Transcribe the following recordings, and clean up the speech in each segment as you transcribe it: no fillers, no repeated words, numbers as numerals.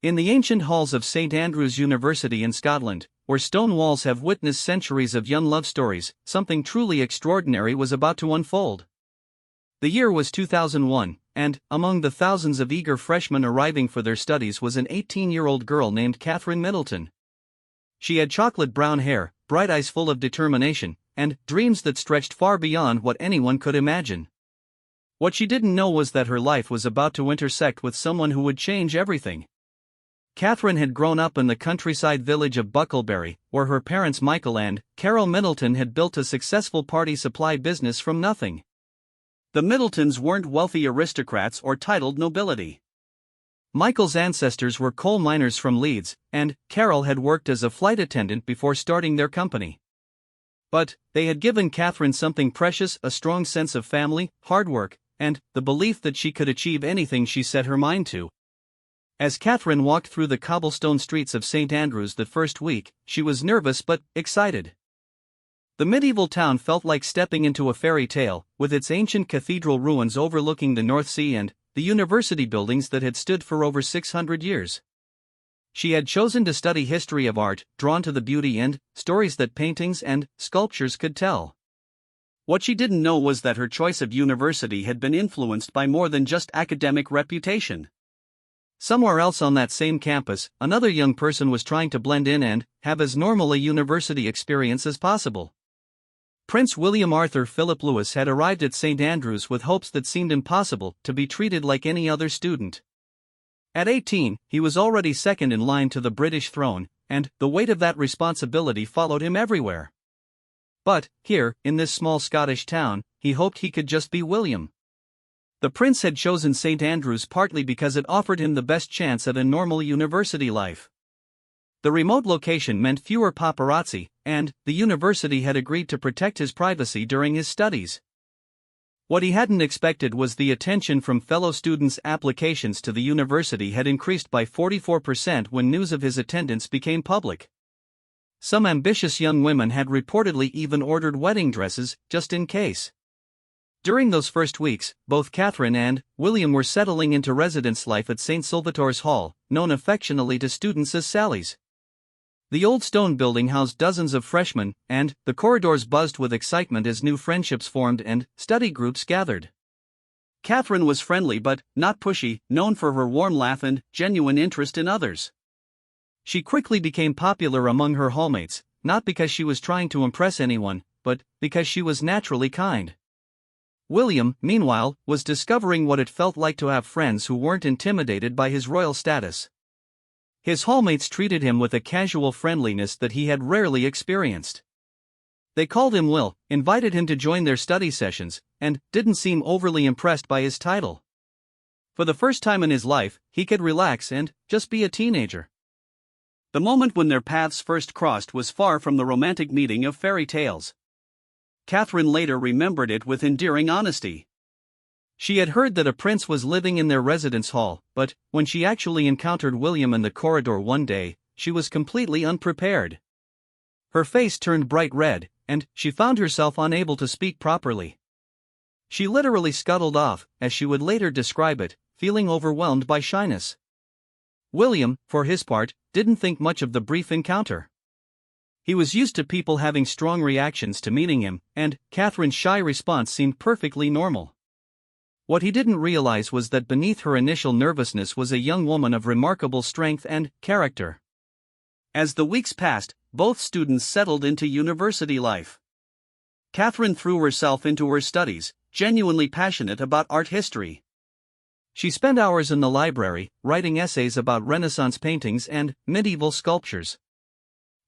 In the ancient halls of St. Andrews University in Scotland, where stone walls have witnessed centuries of young love stories, something truly extraordinary was about to unfold. The year was 2001, and, among the thousands of eager freshmen arriving for their studies was an 18-year-old girl named Catherine Middleton. She had chocolate brown hair, bright eyes full of determination, and dreams that stretched far beyond what anyone could imagine. What she didn't know was that her life was about to intersect with someone who would change everything. Catherine had grown up in the countryside village of Bucklebury, where her parents Michael and Carol Middleton had built a successful party supply business from nothing. The Middletons weren't wealthy aristocrats or titled nobility. Michael's ancestors were coal miners from Leeds, and Carol had worked as a flight attendant before starting their company. But they had given Catherine something precious: a strong sense of family, hard work, and the belief that she could achieve anything she set her mind to. As Catherine walked through the cobblestone streets of St. Andrews that first week, she was nervous but excited. The medieval town felt like stepping into a fairy tale, with its ancient cathedral ruins overlooking the North Sea and the university buildings that had stood for over 600 years. She had chosen to study history of art, drawn to the beauty and stories that paintings and sculptures could tell. What she didn't know was that her choice of university had been influenced by more than just academic reputation. Somewhere else on that same campus, another young person was trying to blend in and have as normal a university experience as possible. Prince William Arthur Philip Louis had arrived at St. Andrews with hopes that seemed impossible: to be treated like any other student. At 18, he was already second in line to the British throne, and the weight of that responsibility followed him everywhere. But, here, in this small Scottish town, he hoped he could just be William. The prince had chosen St. Andrews partly because it offered him the best chance at a normal university life. The remote location meant fewer paparazzi, and the university had agreed to protect his privacy during his studies. What he hadn't expected was the attention from fellow students. Applications to the university had increased by 44% when news of his attendance became public. Some ambitious young women had reportedly even ordered wedding dresses, just in case. During those first weeks, both Catherine and William were settling into residence life at St. Salvator's Hall, known affectionately to students as Sally's. The old stone building housed dozens of freshmen, and the corridors buzzed with excitement as new friendships formed and study groups gathered. Catherine was friendly but not pushy, known for her warm laugh and genuine interest in others. She quickly became popular among her hallmates, not because she was trying to impress anyone, but because she was naturally kind. William, meanwhile, was discovering what it felt like to have friends who weren't intimidated by his royal status. His hallmates treated him with a casual friendliness that he had rarely experienced. They called him Will, invited him to join their study sessions, and didn't seem overly impressed by his title. For the first time in his life, he could relax and just be a teenager. The moment when their paths first crossed was far from the romantic meeting of fairy tales. Catherine later remembered it with endearing honesty. She had heard that a prince was living in their residence hall, but when she actually encountered William in the corridor one day, she was completely unprepared. Her face turned bright red, and she found herself unable to speak properly. She literally scuttled off, as she would later describe it, feeling overwhelmed by shyness. William, for his part, didn't think much of the brief encounter. He was used to people having strong reactions to meeting him, and Catherine's shy response seemed perfectly normal. What he didn't realize was that beneath her initial nervousness was a young woman of remarkable strength and character. As the weeks passed, both students settled into university life. Catherine threw herself into her studies, genuinely passionate about art history. She spent hours in the library, writing essays about Renaissance paintings and medieval sculptures.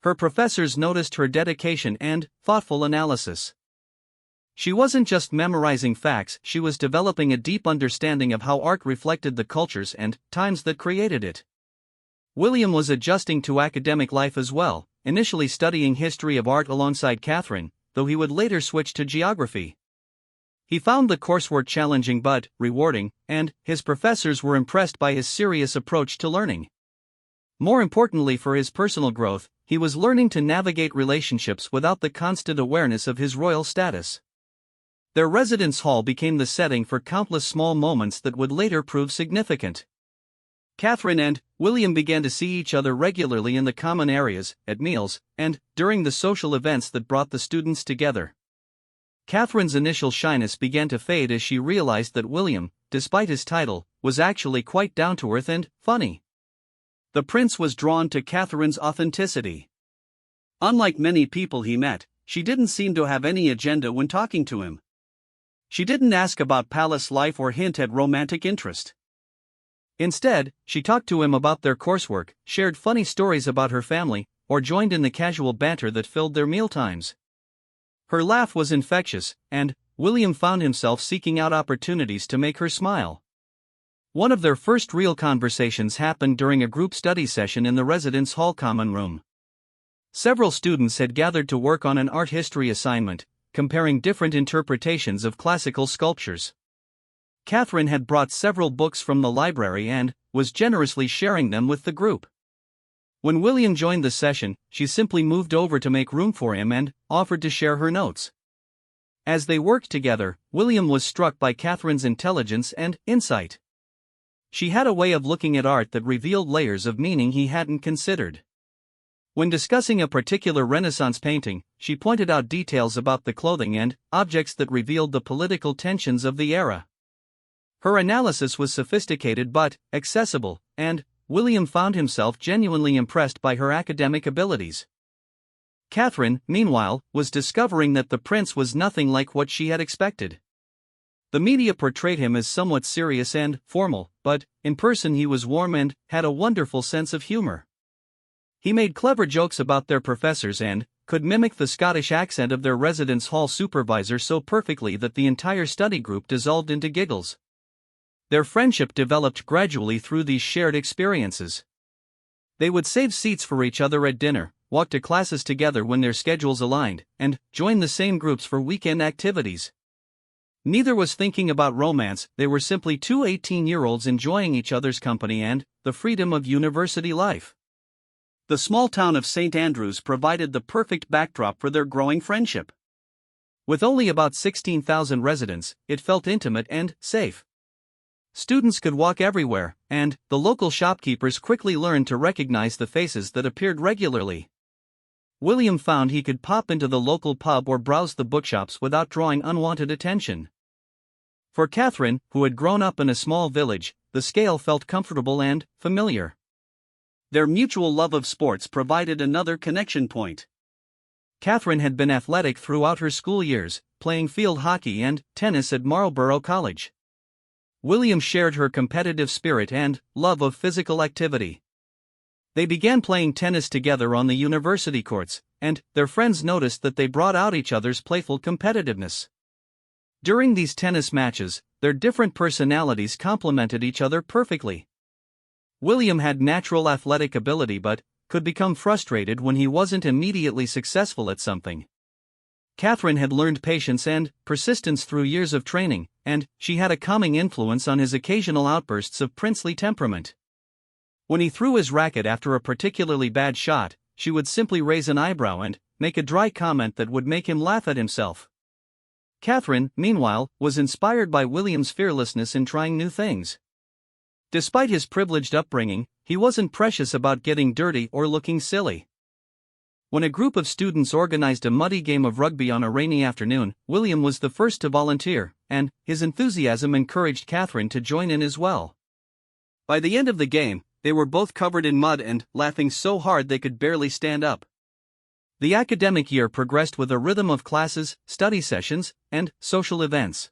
Her professors noticed her dedication and thoughtful analysis. She wasn't just memorizing facts, she was developing a deep understanding of how art reflected the cultures and times that created it. William was adjusting to academic life as well, initially studying history of art alongside Catherine, though he would later switch to geography. He found the coursework challenging but rewarding, and his professors were impressed by his serious approach to learning. More importantly for his personal growth, he was learning to navigate relationships without the constant awareness of his royal status. Their residence hall became the setting for countless small moments that would later prove significant. Catherine and William began to see each other regularly in the common areas, at meals, and during the social events that brought the students together. Catherine's initial shyness began to fade as she realized that William, despite his title, was actually quite down-to-earth and funny. The prince was drawn to Catherine's authenticity. Unlike many people he met, she didn't seem to have any agenda when talking to him. She didn't ask about palace life or hint at romantic interest. Instead, she talked to him about their coursework, shared funny stories about her family, or joined in the casual banter that filled their mealtimes. Her laugh was infectious, and William found himself seeking out opportunities to make her smile. One of their first real conversations happened during a group study session in the residence hall common room. Several students had gathered to work on an art history assignment, comparing different interpretations of classical sculptures. Catherine had brought several books from the library and was generously sharing them with the group. When William joined the session, she simply moved over to make room for him and offered to share her notes. As they worked together, William was struck by Catherine's intelligence and insight. She had a way of looking at art that revealed layers of meaning he hadn't considered. When discussing a particular Renaissance painting, she pointed out details about the clothing and objects that revealed the political tensions of the era. Her analysis was sophisticated but accessible, and William found himself genuinely impressed by her academic abilities. Catherine, meanwhile, was discovering that the prince was nothing like what she had expected. The media portrayed him as somewhat serious and formal, but in person he was warm and had a wonderful sense of humor. He made clever jokes about their professors and could mimic the Scottish accent of their residence hall supervisor so perfectly that the entire study group dissolved into giggles. Their friendship developed gradually through these shared experiences. They would save seats for each other at dinner, walk to classes together when their schedules aligned, and join the same groups for weekend activities. Neither was thinking about romance, they were simply two 18-year-olds enjoying each other's company and the freedom of university life. The small town of St. Andrews provided the perfect backdrop for their growing friendship. With only about 16,000 residents, it felt intimate and safe. Students could walk everywhere, and the local shopkeepers quickly learned to recognize the faces that appeared regularly. William found he could pop into the local pub or browse the bookshops without drawing unwanted attention. For Catherine, who had grown up in a small village, the scale felt comfortable and familiar. Their mutual love of sports provided another connection point. Catherine had been athletic throughout her school years, playing field hockey and tennis at Marlborough College. William shared her competitive spirit and love of physical activity. They began playing tennis together on the university courts, and their friends noticed that they brought out each other's playful competitiveness. During these tennis matches, their different personalities complemented each other perfectly. William had natural athletic ability but could become frustrated when he wasn't immediately successful at something. Catherine had learned patience and persistence through years of training, and she had a calming influence on his occasional outbursts of princely temperament. When he threw his racket after a particularly bad shot, she would simply raise an eyebrow and make a dry comment that would make him laugh at himself. Catherine, meanwhile, was inspired by William's fearlessness in trying new things. Despite his privileged upbringing, he wasn't precious about getting dirty or looking silly. When a group of students organized a muddy game of rugby on a rainy afternoon, William was the first to volunteer, and his enthusiasm encouraged Catherine to join in as well. By the end of the game, they were both covered in mud and laughing so hard they could barely stand up. The academic year progressed with a rhythm of classes, study sessions, and social events.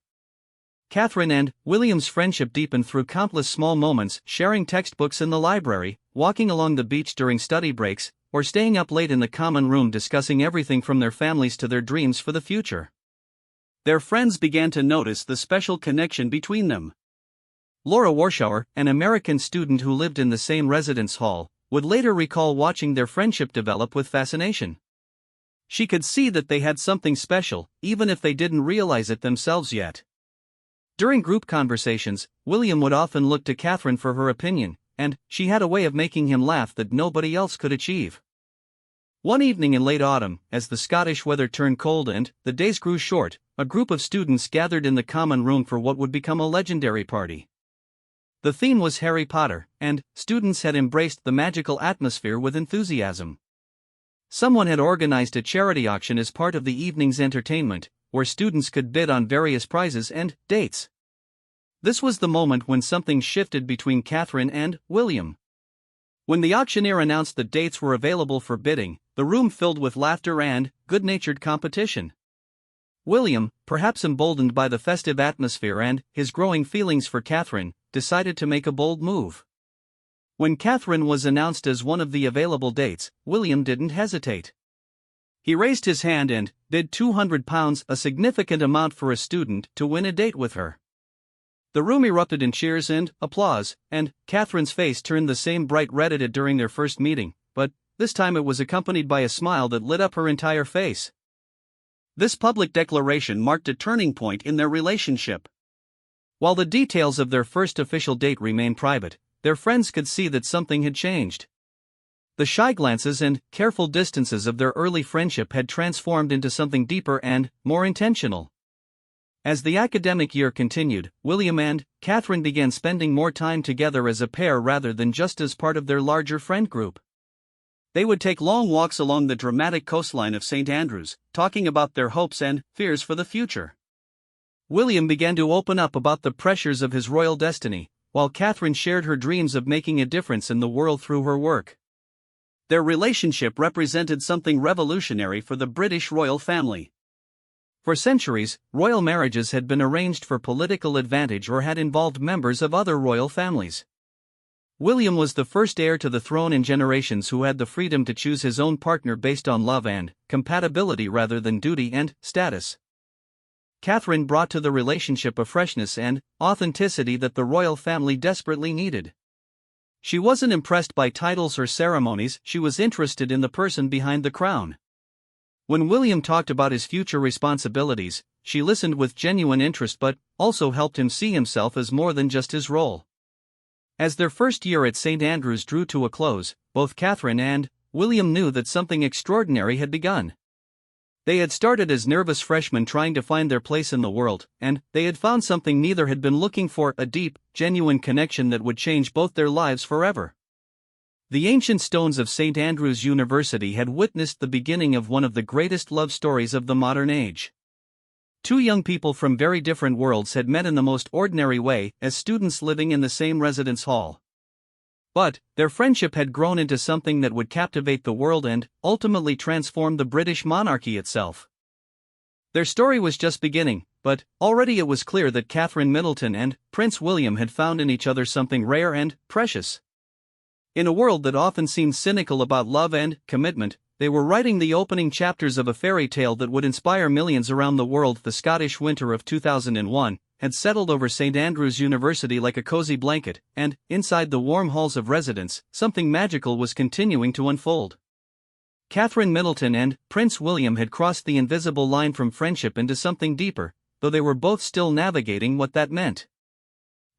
Catherine and William's friendship deepened through countless small moments, sharing textbooks in the library, walking along the beach during study breaks, or staying up late in the common room discussing everything from their families to their dreams for the future. Their friends began to notice the special connection between them. Laura Warschauer, an American student who lived in the same residence hall, would later recall watching their friendship develop with fascination. She could see that they had something special, even if they didn't realize it themselves yet. During group conversations, William would often look to Catherine for her opinion, and she had a way of making him laugh that nobody else could achieve. One evening in late autumn, as the Scottish weather turned cold and the days grew short, a group of students gathered in the common room for what would become a legendary party. The theme was Harry Potter, and students had embraced the magical atmosphere with enthusiasm. Someone had organized a charity auction as part of the evening's entertainment, where students could bid on various prizes and dates. This was the moment when something shifted between Catherine and William. When the auctioneer announced that dates were available for bidding, the room filled with laughter and good-natured competition. William, perhaps emboldened by the festive atmosphere and his growing feelings for Catherine, decided to make a bold move. When Catherine was announced as one of the available dates, William didn't hesitate. He raised his hand and bid £200, a significant amount for a student to win a date with her. The room erupted in cheers and applause, and Catherine's face turned the same bright red it had during their first meeting, but this time it was accompanied by a smile that lit up her entire face. This public declaration marked a turning point in their relationship. While the details of their first official date remained private, their friends could see that something had changed. The shy glances and careful distances of their early friendship had transformed into something deeper and more intentional. As the academic year continued, William and Catherine began spending more time together as a pair rather than just as part of their larger friend group. They would take long walks along the dramatic coastline of St. Andrews, talking about their hopes and fears for the future. William began to open up about the pressures of his royal destiny, while Catherine shared her dreams of making a difference in the world through her work. Their relationship represented something revolutionary for the British royal family. For centuries, royal marriages had been arranged for political advantage or had involved members of other royal families. William was the first heir to the throne in generations who had the freedom to choose his own partner based on love and compatibility rather than duty and status. Catherine brought to the relationship a freshness and authenticity that the royal family desperately needed. She wasn't impressed by titles or ceremonies, she was interested in the person behind the crown. When William talked about his future responsibilities, she listened with genuine interest but also helped him see himself as more than just his role. As their first year at St. Andrews drew to a close, both Catherine and William knew that something extraordinary had begun. They had started as nervous freshmen trying to find their place in the world, and they had found something neither had been looking for, a deep, genuine connection that would change both their lives forever. The ancient stones of St. Andrews University had witnessed the beginning of one of the greatest love stories of the modern age. Two young people from very different worlds had met in the most ordinary way, as students living in the same residence hall. But their friendship had grown into something that would captivate the world and ultimately transform the British monarchy itself. Their story was just beginning, but already it was clear that Catherine Middleton and Prince William had found in each other something rare and precious. In a world that often seemed cynical about love and commitment, they were writing the opening chapters of a fairy tale that would inspire millions around the world. The Scottish winter of 2001 had settled over St. Andrews University like a cozy blanket, and, inside the warm halls of residence, something magical was continuing to unfold. Catherine Middleton and Prince William had crossed the invisible line from friendship into something deeper, though they were both still navigating what that meant.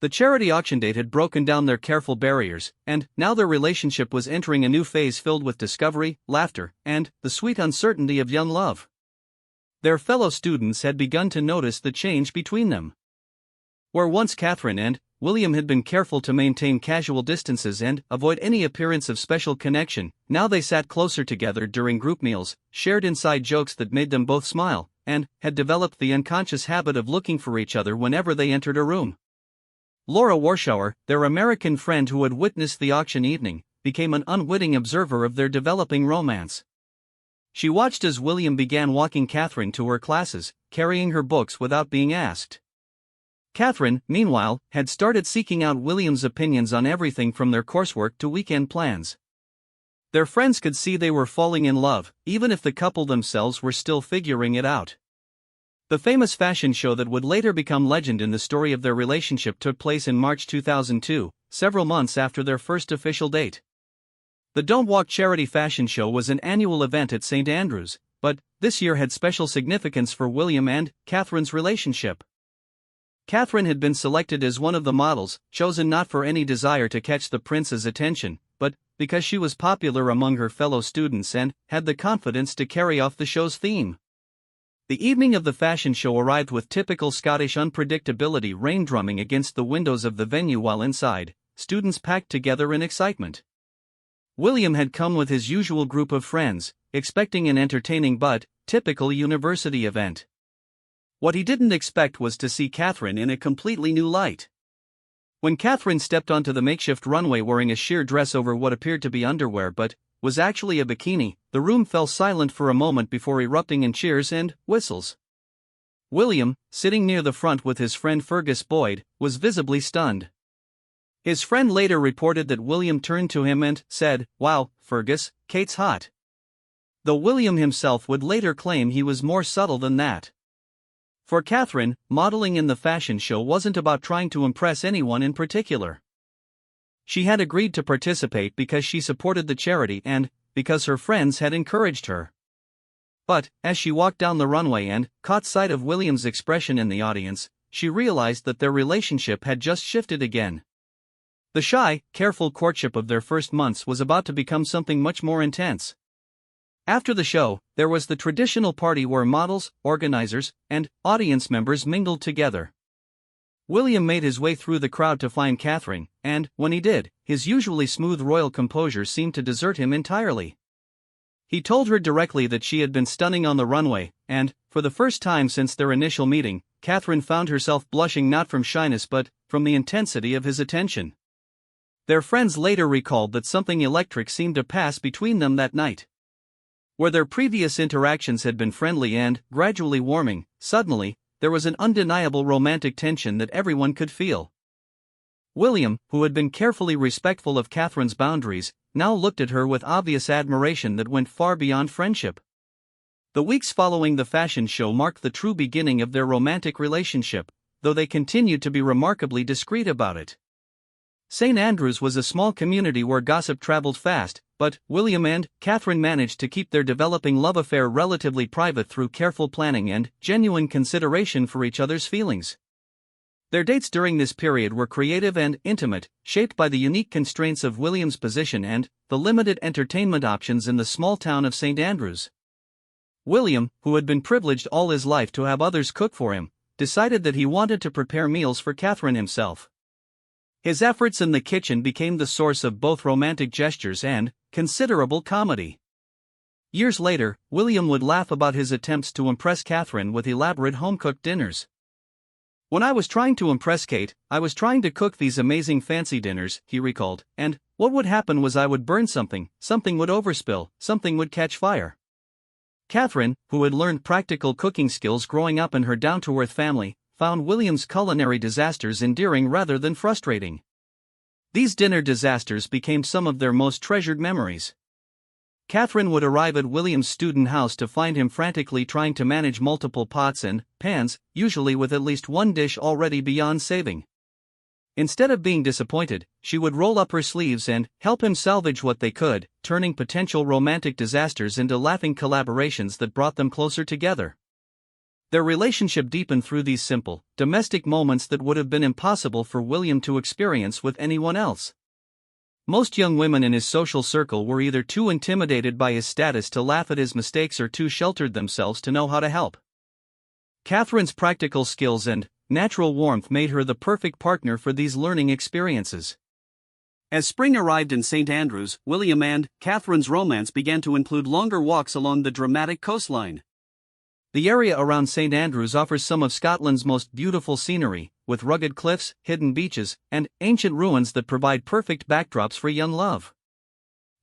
The charity auction date had broken down their careful barriers, and now their relationship was entering a new phase filled with discovery, laughter, and the sweet uncertainty of young love. Their fellow students had begun to notice the change between them. Where once Catherine and William had been careful to maintain casual distances and avoid any appearance of special connection, now they sat closer together during group meals, shared inside jokes that made them both smile, and had developed the unconscious habit of looking for each other whenever they entered a room. Laura Warshauer, their American friend who had witnessed the auction evening, became an unwitting observer of their developing romance. She watched as William began walking Catherine to her classes, carrying her books without being asked. Catherine, meanwhile, had started seeking out William's opinions on everything from their coursework to weekend plans. Their friends could see they were falling in love, even if the couple themselves were still figuring it out. The famous fashion show that would later become legend in the story of their relationship took place in March 2002, several months after their first official date. The Don't Walk charity fashion show was an annual event at St. Andrews, but this year had special significance for William and Catherine's relationship. Catherine had been selected as one of the models, chosen not for any desire to catch the prince's attention, but because she was popular among her fellow students and had the confidence to carry off the show's theme. The evening of the fashion show arrived with typical Scottish unpredictability, rain drumming against the windows of the venue while inside, students packed together in excitement. William had come with his usual group of friends, expecting an entertaining but typical university event. What he didn't expect was to see Catherine in a completely new light. When Catherine stepped onto the makeshift runway wearing a sheer dress over what appeared to be underwear but was actually a bikini, the room fell silent for a moment before erupting in cheers and whistles. William, sitting near the front with his friend Fergus Boyd, was visibly stunned. His friend later reported that William turned to him and said, "Wow, Fergus, Kate's hot." Though William himself would later claim he was more subtle than that. For Catherine, modeling in the fashion show wasn't about trying to impress anyone in particular. She had agreed to participate because she supported the charity and because her friends had encouraged her. But, as she walked down the runway and caught sight of William's expression in the audience, she realized that their relationship had just shifted again. The shy, careful courtship of their first months was about to become something much more intense. After the show, there was the traditional party where models, organizers, and audience members mingled together. William made his way through the crowd to find Catherine, and, when he did, his usually smooth royal composure seemed to desert him entirely. He told her directly that she had been stunning on the runway, and, for the first time since their initial meeting, Catherine found herself blushing not from shyness but from the intensity of his attention. Their friends later recalled that something electric seemed to pass between them that night. Where their previous interactions had been friendly and gradually warming, suddenly, there was an undeniable romantic tension that everyone could feel. William, who had been carefully respectful of Catherine's boundaries, now looked at her with obvious admiration that went far beyond friendship. The weeks following the fashion show marked the true beginning of their romantic relationship, though they continued to be remarkably discreet about it. St. Andrews was a small community where gossip traveled fast, but William and Catherine managed to keep their developing love affair relatively private through careful planning and genuine consideration for each other's feelings. Their dates during this period were creative and intimate, shaped by the unique constraints of William's position and the limited entertainment options in the small town of St. Andrews. William, who had been privileged all his life to have others cook for him, decided that he wanted to prepare meals for Catherine himself. His efforts in the kitchen became the source of both romantic gestures and considerable comedy. Years later, William would laugh about his attempts to impress Catherine with elaborate home-cooked dinners. "When I was trying to impress Kate, I was trying to cook these amazing fancy dinners," he recalled, "and what would happen was I would burn something would overspill, something would catch fire." Catherine, who had learned practical cooking skills growing up in her down-to-earth family, found William's culinary disasters endearing rather than frustrating. These dinner disasters became some of their most treasured memories. Catherine would arrive at William's student house to find him frantically trying to manage multiple pots and pans, usually with at least one dish already beyond saving. Instead of being disappointed, she would roll up her sleeves and help him salvage what they could, turning potential romantic disasters into laughing collaborations that brought them closer together. Their relationship deepened through these simple, domestic moments that would have been impossible for William to experience with anyone else. Most young women in his social circle were either too intimidated by his status to laugh at his mistakes or too sheltered themselves to know how to help. Catherine's practical skills and natural warmth made her the perfect partner for these learning experiences. As spring arrived in St. Andrews, William and Catherine's romance began to include longer walks along the dramatic coastline. The area around St. Andrews offers some of Scotland's most beautiful scenery, with rugged cliffs, hidden beaches, and ancient ruins that provide perfect backdrops for young love.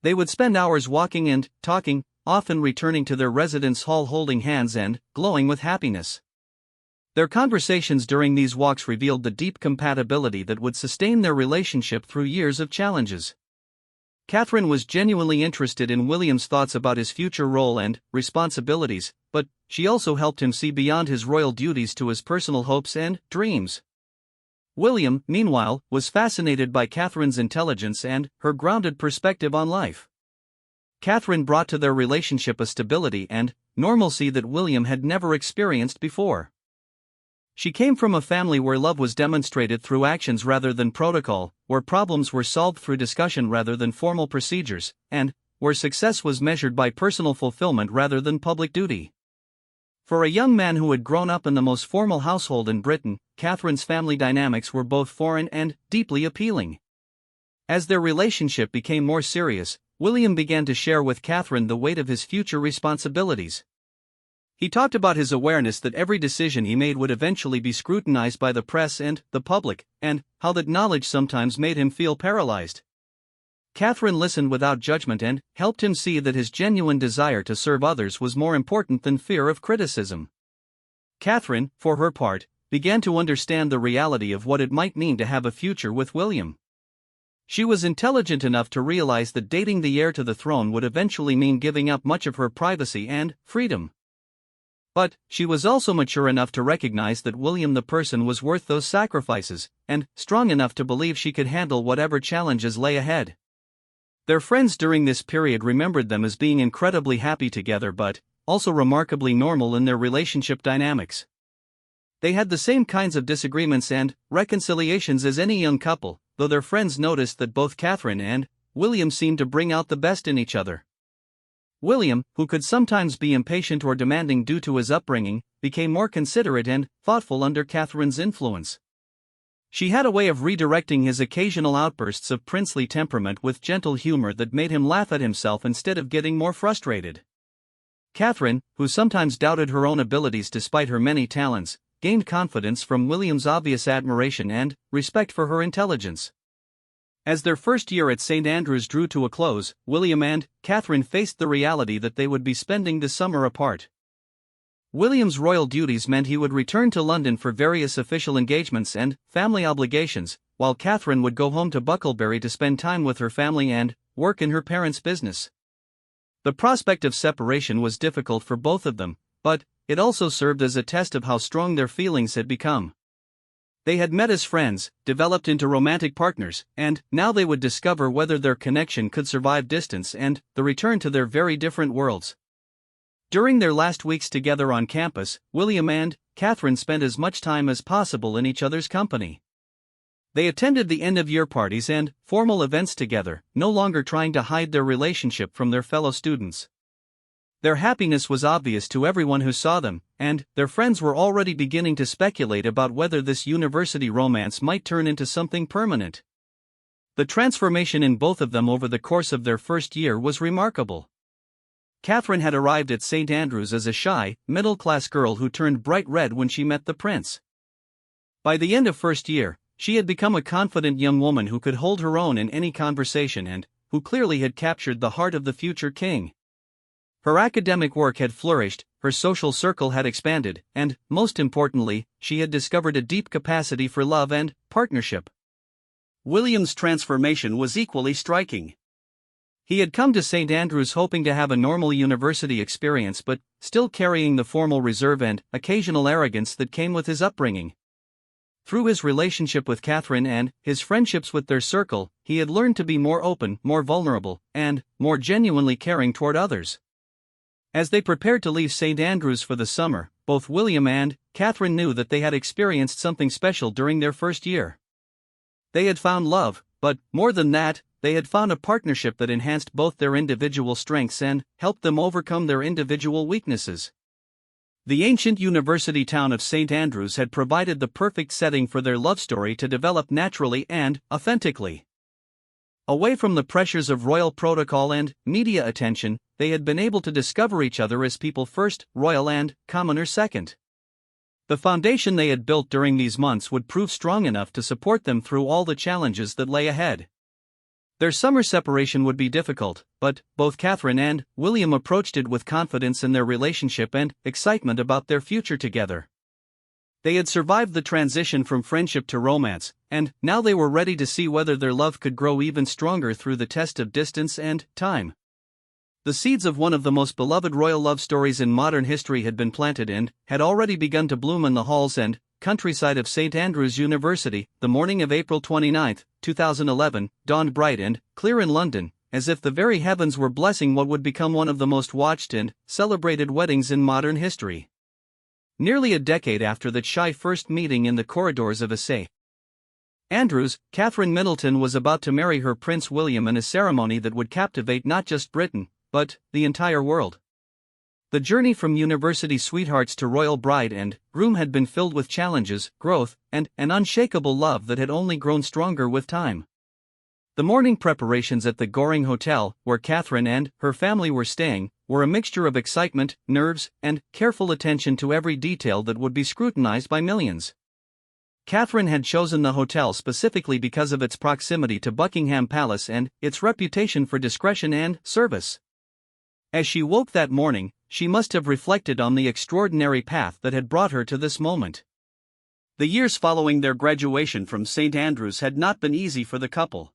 They would spend hours walking and talking, often returning to their residence hall holding hands and glowing with happiness. Their conversations during these walks revealed the deep compatibility that would sustain their relationship through years of challenges. Catherine was genuinely interested in William's thoughts about his future role and responsibilities, but she also helped him see beyond his royal duties to his personal hopes and dreams. William, meanwhile, was fascinated by Catherine's intelligence and her grounded perspective on life. Catherine brought to their relationship a stability and normalcy that William had never experienced before. She came from a family where love was demonstrated through actions rather than protocol, where problems were solved through discussion rather than formal procedures, and where success was measured by personal fulfillment rather than public duty. For a young man who had grown up in the most formal household in Britain, Catherine's family dynamics were both foreign and deeply appealing. As their relationship became more serious, William began to share with Catherine the weight of his future responsibilities. He talked about his awareness that every decision he made would eventually be scrutinized by the press and the public, and how that knowledge sometimes made him feel paralyzed. Catherine listened without judgment and helped him see that his genuine desire to serve others was more important than fear of criticism. Catherine, for her part, began to understand the reality of what it might mean to have a future with William. She was intelligent enough to realize that dating the heir to the throne would eventually mean giving up much of her privacy and freedom. But she was also mature enough to recognize that William the person was worth those sacrifices, and strong enough to believe she could handle whatever challenges lay ahead. Their friends during this period remembered them as being incredibly happy together but also remarkably normal in their relationship dynamics. They had the same kinds of disagreements and reconciliations as any young couple, though their friends noticed that both Catherine and William seemed to bring out the best in each other. William, who could sometimes be impatient or demanding due to his upbringing, became more considerate and thoughtful under Catherine's influence. She had a way of redirecting his occasional outbursts of princely temperament with gentle humor that made him laugh at himself instead of getting more frustrated. Catherine, who sometimes doubted her own abilities despite her many talents, gained confidence from William's obvious admiration and respect for her intelligence. As their first year at St. Andrews drew to a close, William and Catherine faced the reality that they would be spending the summer apart. William's royal duties meant he would return to London for various official engagements and family obligations, while Catherine would go home to Bucklebury to spend time with her family and work in her parents' business. The prospect of separation was difficult for both of them, but it also served as a test of how strong their feelings had become. They had met as friends, developed into romantic partners, and now they would discover whether their connection could survive distance and the return to their very different worlds. During their last weeks together on campus, William and Catherine spent as much time as possible in each other's company. They attended the end-of-year parties and formal events together, no longer trying to hide their relationship from their fellow students. Their happiness was obvious to everyone who saw them, and their friends were already beginning to speculate about whether this university romance might turn into something permanent. The transformation in both of them over the course of their first year was remarkable. Catherine had arrived at St. Andrews as a shy, middle-class girl who turned bright red when she met the prince. By the end of first year, she had become a confident young woman who could hold her own in any conversation and who clearly had captured the heart of the future king. Her academic work had flourished, her social circle had expanded, and, most importantly, she had discovered a deep capacity for love and partnership. William's transformation was equally striking. He had come to St. Andrews hoping to have a normal university experience but still carrying the formal reserve and occasional arrogance that came with his upbringing. Through his relationship with Catherine and his friendships with their circle, he had learned to be more open, more vulnerable, and more genuinely caring toward others. As they prepared to leave St. Andrews for the summer, both William and Catherine knew that they had experienced something special during their first year. They had found love, but, more than that, they had found a partnership that enhanced both their individual strengths and helped them overcome their individual weaknesses. The ancient university town of St. Andrews had provided the perfect setting for their love story to develop naturally and authentically. Away from the pressures of royal protocol and media attention, they had been able to discover each other as people first, royal and commoner second. The foundation they had built during these months would prove strong enough to support them through all the challenges that lay ahead. Their summer separation would be difficult, but both Catherine and William approached it with confidence in their relationship and excitement about their future together. They had survived the transition from friendship to romance, and now they were ready to see whether their love could grow even stronger through the test of distance and time. The seeds of one of the most beloved royal love stories in modern history had been planted and had already begun to bloom in the halls and countryside of St. Andrews University. The morning of April 29, 2011, dawned bright and clear in London, as if the very heavens were blessing what would become one of the most watched and celebrated weddings in modern history. Nearly a decade after that shy first meeting in the corridors of St. Andrews, Catherine Middleton was about to marry her Prince William in a ceremony that would captivate not just Britain, but the entire world. The journey from university sweethearts to royal bride and groom had been filled with challenges, growth, and an unshakable love that had only grown stronger with time. The morning preparations at the Goring Hotel, where Catherine and her family were staying, were a mixture of excitement, nerves, and careful attention to every detail that would be scrutinized by millions. Catherine had chosen the hotel specifically because of its proximity to Buckingham Palace and its reputation for discretion and service. As she woke that morning, she must have reflected on the extraordinary path that had brought her to this moment. The years following their graduation from St. Andrews had not been easy for the couple.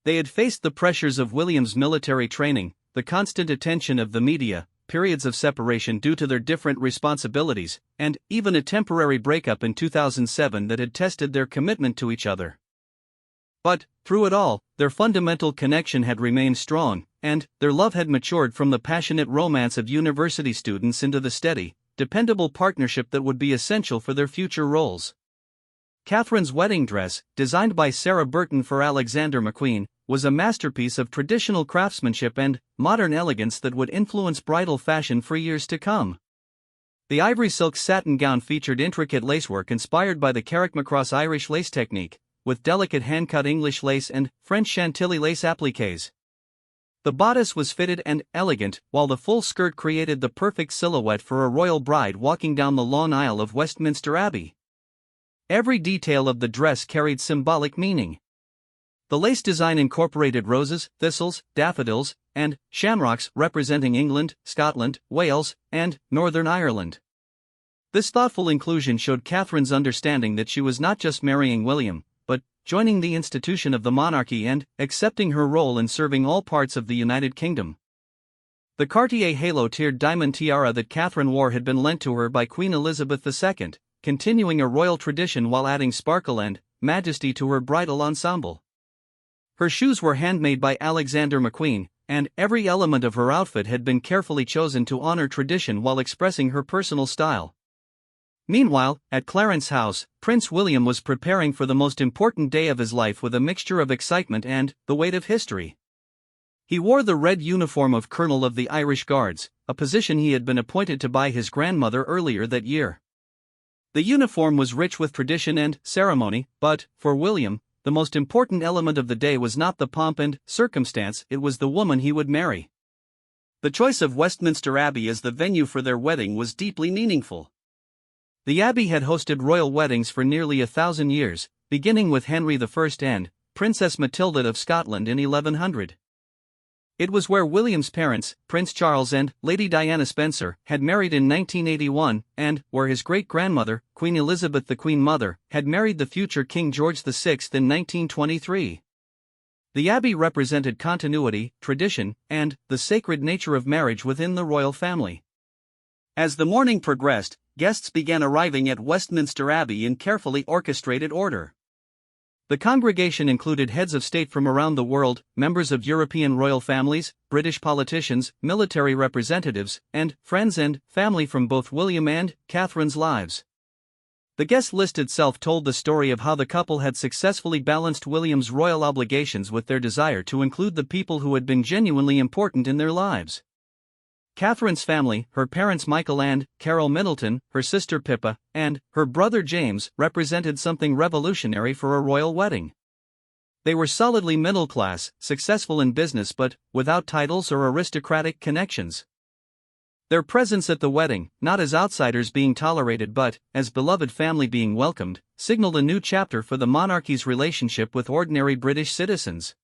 They had faced the pressures of William's military training, the constant attention of the media, periods of separation due to their different responsibilities, and even a temporary breakup in 2007 that had tested their commitment to each other. But, through it all, their fundamental connection had remained strong, and their love had matured from the passionate romance of university students into the steady, dependable partnership that would be essential for their future roles. Catherine's wedding dress, designed by Sarah Burton for Alexander McQueen, was a masterpiece of traditional craftsmanship and modern elegance that would influence bridal fashion for years to come. The ivory silk satin gown featured intricate lacework inspired by the Carrickmacross Irish lace technique, with delicate hand-cut English lace and French Chantilly lace appliques. The bodice was fitted and elegant, while the full skirt created the perfect silhouette for a royal bride walking down the long aisle of Westminster Abbey. Every detail of the dress carried symbolic meaning. The lace design incorporated roses, thistles, daffodils, and shamrocks representing England, Scotland, Wales, and Northern Ireland. This thoughtful inclusion showed Catherine's understanding that she was not just marrying William, but joining the institution of the monarchy and accepting her role in serving all parts of the United Kingdom. The Cartier halo-tiered diamond tiara that Catherine wore had been lent to her by Queen Elizabeth II, continuing a royal tradition while adding sparkle and majesty to her bridal ensemble. Her shoes were handmade by Alexander McQueen, and every element of her outfit had been carefully chosen to honor tradition while expressing her personal style. Meanwhile, at Clarence House, Prince William was preparing for the most important day of his life with a mixture of excitement and the weight of history. He wore the red uniform of Colonel of the Irish Guards, a position he had been appointed to by his grandmother earlier that year. The uniform was rich with tradition and ceremony, but, for William, the most important element of the day was not the pomp and circumstance, it was the woman he would marry. The choice of Westminster Abbey as the venue for their wedding was deeply meaningful. The Abbey had hosted royal weddings for nearly 1,000 years, beginning with Henry I and Princess Matilda of Scotland in 1100. It was where William's parents, Prince Charles and Lady Diana Spencer, had married in 1981, and where his great-grandmother, Queen Elizabeth the Queen Mother, had married the future King George VI in 1923. The Abbey represented continuity, tradition, and the sacred nature of marriage within the royal family. As the morning progressed, guests began arriving at Westminster Abbey in carefully orchestrated order. The congregation included heads of state from around the world, members of European royal families, British politicians, military representatives, and friends and family from both William and Catherine's lives. The guest list itself told the story of how the couple had successfully balanced William's royal obligations with their desire to include the people who had been genuinely important in their lives. Catherine's family, her parents Michael and Carol Middleton, her sister Pippa, and her brother James, represented something revolutionary for a royal wedding. They were solidly middle class, successful in business but without titles or aristocratic connections. Their presence at the wedding, not as outsiders being tolerated but as beloved family being welcomed, signaled a new chapter for the monarchy's relationship with ordinary British citizens.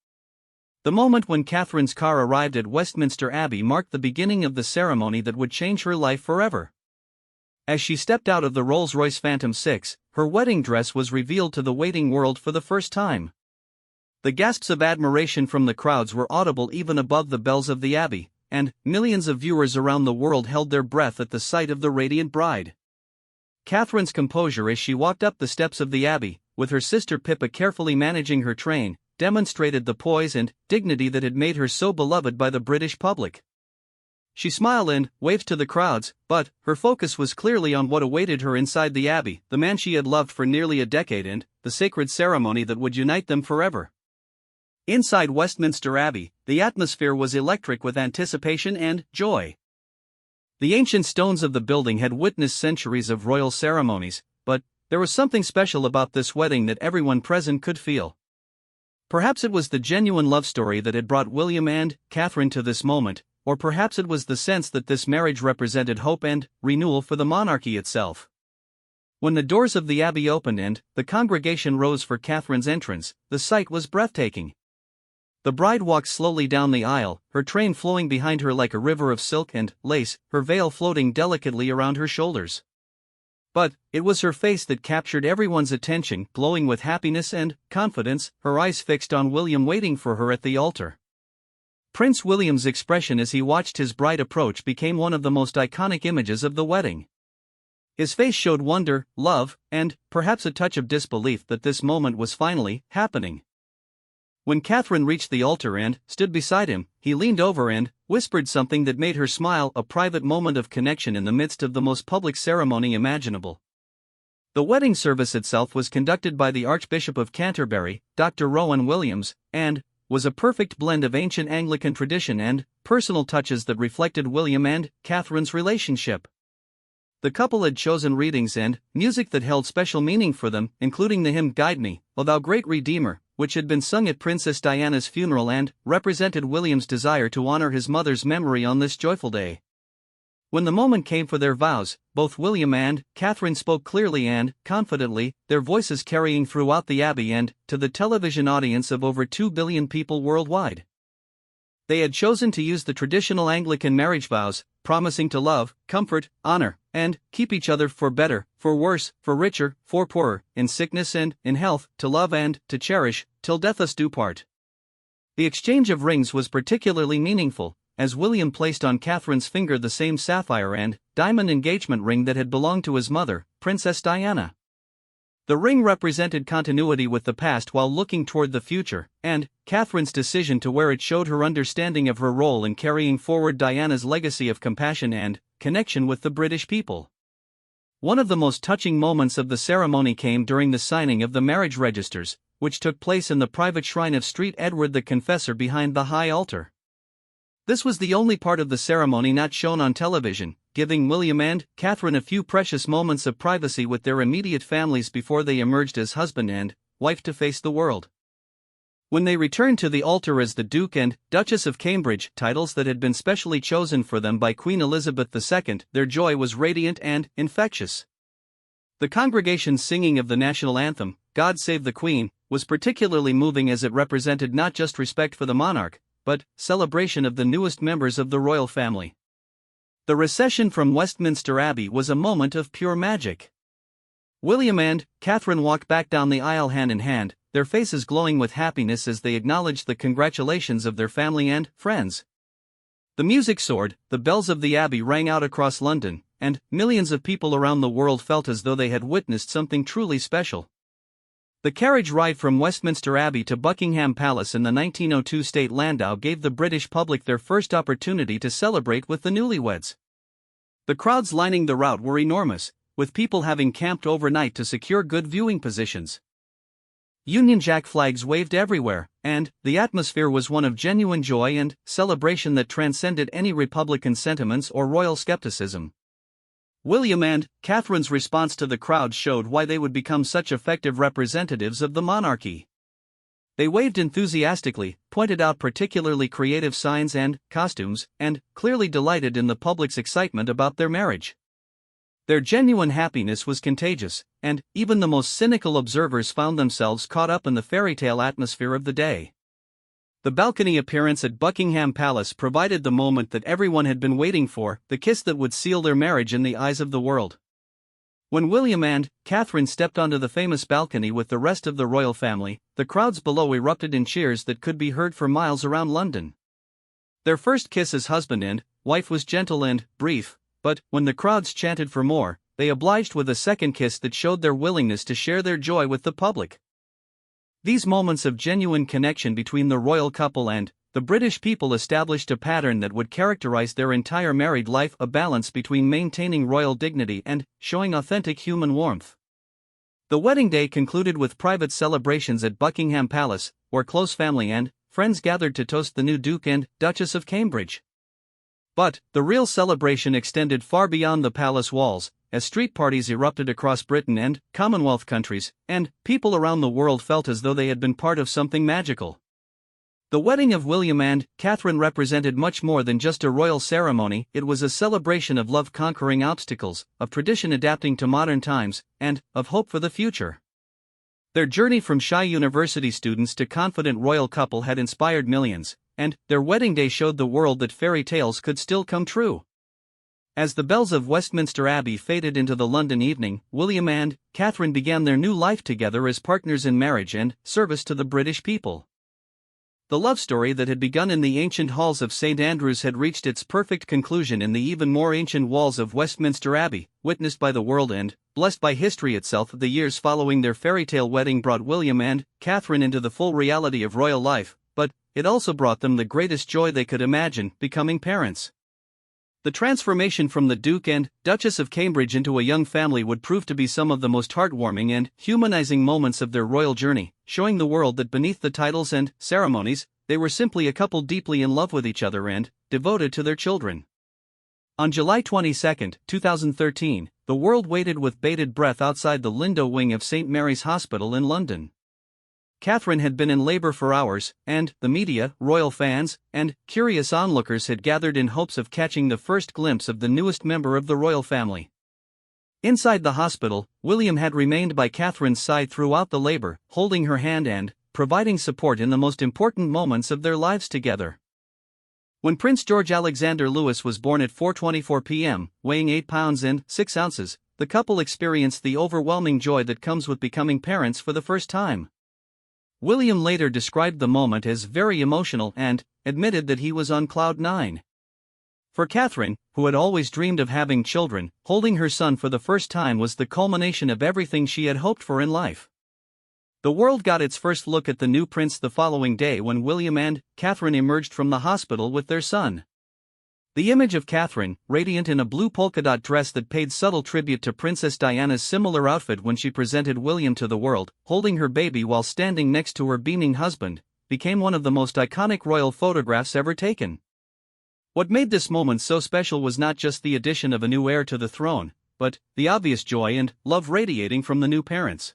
The moment when Catherine's car arrived at Westminster Abbey marked the beginning of the ceremony that would change her life forever. As she stepped out of the Rolls-Royce Phantom 6, her wedding dress was revealed to the waiting world for the first time. The gasps of admiration from the crowds were audible even above the bells of the Abbey, and millions of viewers around the world held their breath at the sight of the radiant bride. Catherine's composure as she walked up the steps of the Abbey, with her sister Pippa carefully managing her train, demonstrated the poise and dignity that had made her so beloved by the British public. She smiled and waved to the crowds, but her focus was clearly on what awaited her inside the Abbey, the man she had loved for nearly a decade and the sacred ceremony that would unite them forever. Inside Westminster Abbey, the atmosphere was electric with anticipation and joy. The ancient stones of the building had witnessed centuries of royal ceremonies, but there was something special about this wedding that everyone present could feel. Perhaps it was the genuine love story that had brought William and Catherine to this moment, or perhaps it was the sense that this marriage represented hope and renewal for the monarchy itself. When the doors of the abbey opened and the congregation rose for Catherine's entrance, the sight was breathtaking. The bride walked slowly down the aisle, her train flowing behind her like a river of silk and lace, her veil floating delicately around her shoulders. But it was her face that captured everyone's attention, glowing with happiness and confidence, her eyes fixed on William waiting for her at the altar. Prince William's expression as he watched his bride approach became one of the most iconic images of the wedding. His face showed wonder, love, and perhaps a touch of disbelief that this moment was finally happening. When Catherine reached the altar and stood beside him, he leaned over and whispered something that made her smile, a private moment of connection in the midst of the most public ceremony imaginable. The wedding service itself was conducted by the Archbishop of Canterbury, Dr. Rowan Williams, and was a perfect blend of ancient Anglican tradition and personal touches that reflected William and Catherine's relationship. The couple had chosen readings and music that held special meaning for them, including the hymn "Guide Me, O Thou Great Redeemer," which had been sung at Princess Diana's funeral and represented William's desire to honor his mother's memory on this joyful day. When the moment came for their vows, both William and Catherine spoke clearly and confidently, their voices carrying throughout the abbey and to the television audience of over 2 billion people worldwide. They had chosen to use the traditional Anglican marriage vows, promising to love, comfort, honor, and keep each other for better, for worse, for richer, for poorer, in sickness and in health, to love and to cherish, till death us do part. The exchange of rings was particularly meaningful, as William placed on Catherine's finger the same sapphire and diamond engagement ring that had belonged to his mother, Princess Diana. The ring represented continuity with the past while looking toward the future, and Catherine's decision to wear it showed her understanding of her role in carrying forward Diana's legacy of compassion and connection with the British people. One of the most touching moments of the ceremony came during the signing of the marriage registers, which took place in the private shrine of St. Edward the Confessor behind the high altar. This was the only part of the ceremony not shown on television, giving William and Catherine a few precious moments of privacy with their immediate families before they emerged as husband and wife to face the world. When they returned to the altar as the Duke and Duchess of Cambridge, titles that had been specially chosen for them by Queen Elizabeth II, their joy was radiant and infectious. The congregation's singing of the national anthem, "God Save the Queen," was particularly moving as it represented not just respect for the monarch, but celebration of the newest members of the royal family. The recession from Westminster Abbey was a moment of pure magic. William and Catherine walked back down the aisle hand in hand, their faces glowing with happiness as they acknowledged the congratulations of their family and friends. The music soared, the bells of the abbey rang out across London, and millions of people around the world felt as though they had witnessed something truly special. The carriage ride from Westminster Abbey to Buckingham Palace in the 1902 state landau gave the British public their first opportunity to celebrate with the newlyweds. The crowds lining the route were enormous, with people having camped overnight to secure good viewing positions. Union Jack flags waved everywhere, and the atmosphere was one of genuine joy and celebration that transcended any Republican sentiments or royal skepticism. William and Catherine's response to the crowd showed why they would become such effective representatives of the monarchy. They waved enthusiastically, pointed out particularly creative signs and costumes, and clearly delighted in the public's excitement about their marriage. Their genuine happiness was contagious, and even the most cynical observers found themselves caught up in the fairy tale atmosphere of the day. The balcony appearance at Buckingham Palace provided the moment that everyone had been waiting for, the kiss that would seal their marriage in the eyes of the world. When William and Catherine stepped onto the famous balcony with the rest of the royal family, the crowds below erupted in cheers that could be heard for miles around London. Their first kiss as husband and wife was gentle and brief, but when the crowds chanted for more, they obliged with a second kiss that showed their willingness to share their joy with the public. These moments of genuine connection between the royal couple and the British people established a pattern that would characterize their entire married life, a balance between maintaining royal dignity and showing authentic human warmth. The wedding day concluded with private celebrations at Buckingham Palace, where close family and friends gathered to toast the new Duke and Duchess of Cambridge. But the real celebration extended far beyond the palace walls, as street parties erupted across Britain and Commonwealth countries, and people around the world felt as though they had been part of something magical. The wedding of William and Catherine represented much more than just a royal ceremony. It was a celebration of love conquering obstacles, of tradition adapting to modern times, and of hope for the future. Their journey from shy university students to confident royal couple had inspired millions, and their wedding day showed the world that fairy tales could still come true. As the bells of Westminster Abbey faded into the London evening, William and Catherine began their new life together as partners in marriage and service to the British people. The love story that had begun in the ancient halls of St. Andrews had reached its perfect conclusion in the even more ancient walls of Westminster Abbey, witnessed by the world and blessed by history itself. The years following their fairy tale wedding brought William and Catherine into the full reality of royal life, but it also brought them the greatest joy they could imagine: becoming parents. The transformation from the Duke and Duchess of Cambridge into a young family would prove to be some of the most heartwarming and humanizing moments of their royal journey, showing the world that beneath the titles and ceremonies, they were simply a couple deeply in love with each other and devoted to their children. On July 22, 2013, the world waited with bated breath outside the Lindo wing of St. Mary's Hospital in London. Catherine had been in labor for hours, and the media, royal fans, and curious onlookers had gathered in hopes of catching the first glimpse of the newest member of the royal family. Inside the hospital, William had remained by Catherine's side throughout the labor, holding her hand and providing support in the most important moments of their lives together. When Prince George Alexander Louis was born at 4:24 p.m., weighing 8 pounds and 6 ounces, the couple experienced the overwhelming joy that comes with becoming parents for the first time. William later described the moment as very emotional and admitted that he was on cloud nine. For Catherine, who had always dreamed of having children, holding her son for the first time was the culmination of everything she had hoped for in life. The world got its first look at the new prince the following day when William and Catherine emerged from the hospital with their son. The image of Catherine, radiant in a blue polka-dot dress that paid subtle tribute to Princess Diana's similar outfit when she presented William to the world, holding her baby while standing next to her beaming husband, became one of the most iconic royal photographs ever taken. What made this moment so special was not just the addition of a new heir to the throne, but the obvious joy and love radiating from the new parents.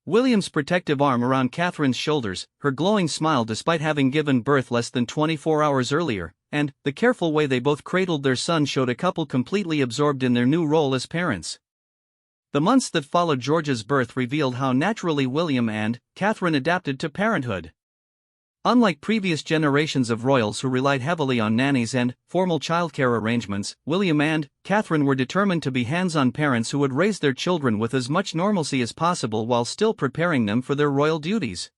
William's protective arm around Catherine's shoulders, her glowing smile despite having given birth less than 24 hours earlier, and the careful way they both cradled their son showed a couple completely absorbed in their new role as parents. The months that followed George's birth revealed how naturally William and Catherine adapted to parenthood. Unlike previous generations of royals who relied heavily on nannies and formal childcare arrangements, William and Catherine were determined to be hands-on parents who would raise their children with as much normalcy as possible while still preparing them for their royal duties.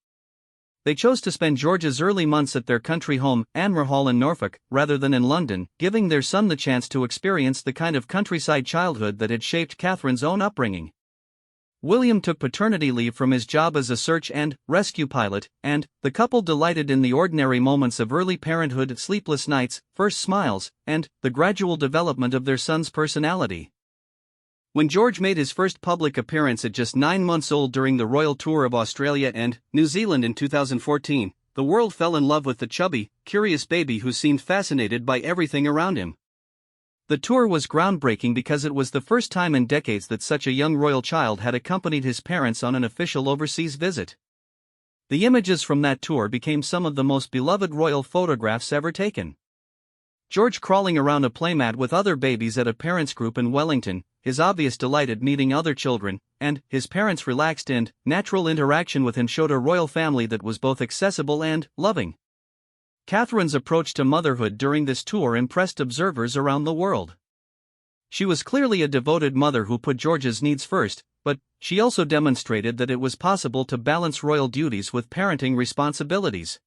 They chose to spend George's early months at their country home, Anmer Hall in Norfolk, rather than in London, giving their son the chance to experience the kind of countryside childhood that had shaped Catherine's own upbringing. William took paternity leave from his job as a search and rescue pilot, and the couple delighted in the ordinary moments of early parenthood, sleepless nights, first smiles, and the gradual development of their son's personality. When George made his first public appearance at just 9 months old during the royal tour of Australia and New Zealand in 2014, the world fell in love with the chubby, curious baby who seemed fascinated by everything around him. The tour was groundbreaking because it was the first time in decades that such a young royal child had accompanied his parents on an official overseas visit. The images from that tour became some of the most beloved royal photographs ever taken. George crawling around a playmat with other babies at a parents' group in Wellington, his obvious delight at meeting other children, and his parents' relaxed and natural interaction with him showed a royal family that was both accessible and loving. Catherine's approach to motherhood during this tour impressed observers around the world. She was clearly a devoted mother who put George's needs first, but she also demonstrated that it was possible to balance royal duties with parenting responsibilities.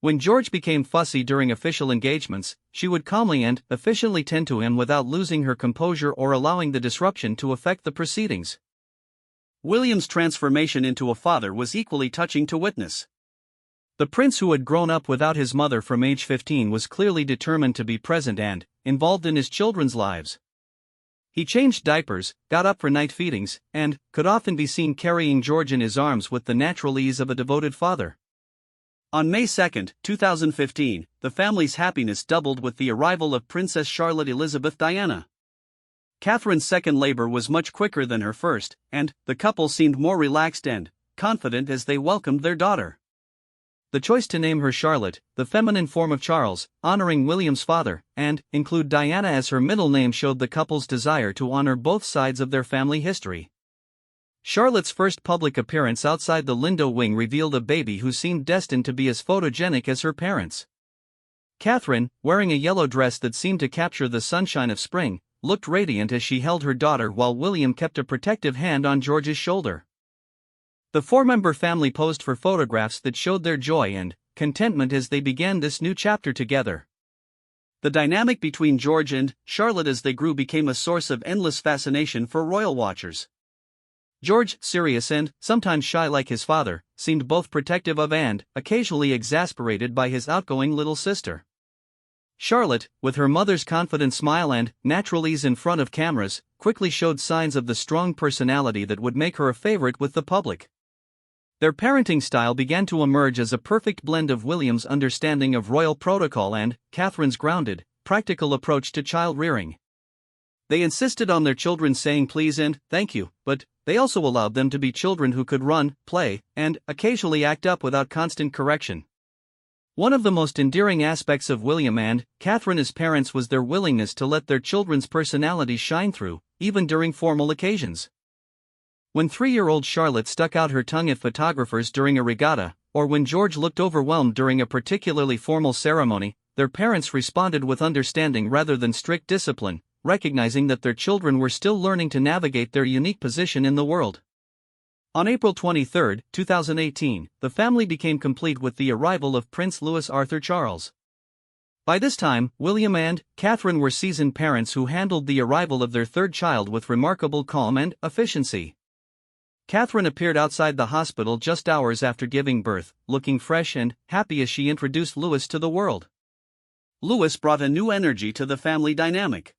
When George became fussy during official engagements, she would calmly and efficiently tend to him without losing her composure or allowing the disruption to affect the proceedings. William's transformation into a father was equally touching to witness. The prince, who had grown up without his mother from age 15, was clearly determined to be present and involved in his children's lives. He changed diapers, got up for night feedings, and could often be seen carrying George in his arms with the natural ease of a devoted father. On May 2, 2015, the family's happiness doubled with the arrival of Princess Charlotte Elizabeth Diana. Catherine's second labor was much quicker than her first, and the couple seemed more relaxed and confident as they welcomed their daughter. The choice to name her Charlotte, the feminine form of Charles, honoring William's father, and include Diana as her middle name showed the couple's desire to honor both sides of their family history. Charlotte's first public appearance outside the Lindo wing revealed a baby who seemed destined to be as photogenic as her parents. Catherine, wearing a yellow dress that seemed to capture the sunshine of spring, looked radiant as she held her daughter while William kept a protective hand on George's shoulder. The four-member family posed for photographs that showed their joy and contentment as they began this new chapter together. The dynamic between George and Charlotte as they grew became a source of endless fascination for royal watchers. George, serious and sometimes shy like his father, seemed both protective of and occasionally exasperated by his outgoing little sister. Charlotte, with her mother's confident smile and natural ease in front of cameras, quickly showed signs of the strong personality that would make her a favorite with the public. Their parenting style began to emerge as a perfect blend of William's understanding of royal protocol and Catherine's grounded, practical approach to child rearing. They insisted on their children saying please and thank you, but they also allowed them to be children who could run, play, and occasionally act up without constant correction. One of the most endearing aspects of William and Catherine as parents was their willingness to let their children's personalities shine through, even during formal occasions. When 3-year-old Charlotte stuck out her tongue at photographers during a regatta, or when George looked overwhelmed during a particularly formal ceremony, their parents responded with understanding rather than strict discipline, recognizing that their children were still learning to navigate their unique position in the world. On April 23, 2018, the family became complete with the arrival of Prince Louis Arthur Charles. By this time, William and Catherine were seasoned parents who handled the arrival of their third child with remarkable calm and efficiency. Catherine appeared outside the hospital just hours after giving birth, looking fresh and happy as she introduced Louis to the world. Louis brought a new energy to the family dynamic.